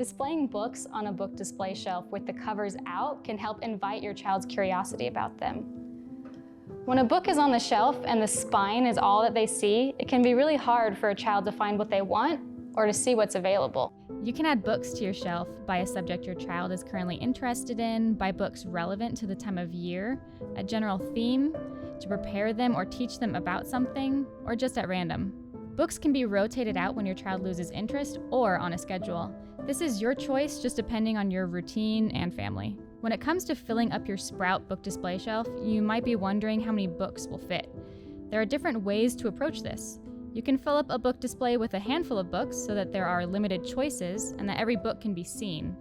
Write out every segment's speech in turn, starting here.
Displaying books on a book display shelf with the covers out can help invite your child's curiosity about them. When a book is on the shelf and the spine is all that they see, it can be really hard for a child to find what they want or to see what's available. You can add books to your shelf by a subject your child is currently interested in, by books relevant to the time of year, a general theme, to prepare them or teach them about something, or just at random. Books can be rotated out when your child loses interest or on a schedule. This is your choice, just depending on your routine and family. When it comes to filling up your Sprout book display shelf, you might be wondering how many books will fit. There are different ways to approach this. You can fill up a book display with a handful of books so that there are limited choices and that every book can be seen.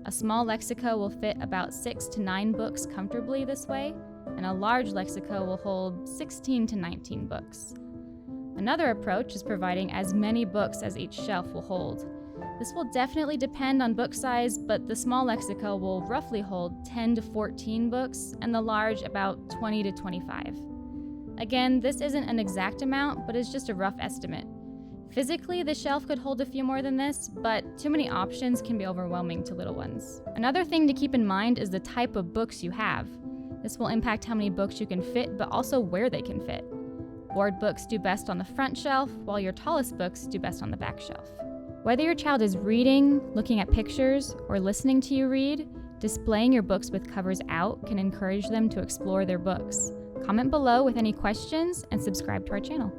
A small Lexico will fit about 6 to 9 books comfortably this way, and a large Lexico will hold 16 to 19 books. Another approach is providing as many books as each shelf will hold. This will definitely depend on book size, but the small Lexico will roughly hold 10 to 14 books, and the large about 20 to 25. Again, this isn't an exact amount, but it's just a rough estimate. Physically, the shelf could hold a few more than this, but too many options can be overwhelming to little ones. Another thing to keep in mind is the type of books you have. This will impact how many books you can fit, but also where they can fit. Board books do best on the front shelf, while your tallest books do best on the back shelf. Whether your child is reading, looking at pictures, or listening to you read, displaying your books with covers out can encourage them to explore their books. Comment below with any questions and subscribe to our channel.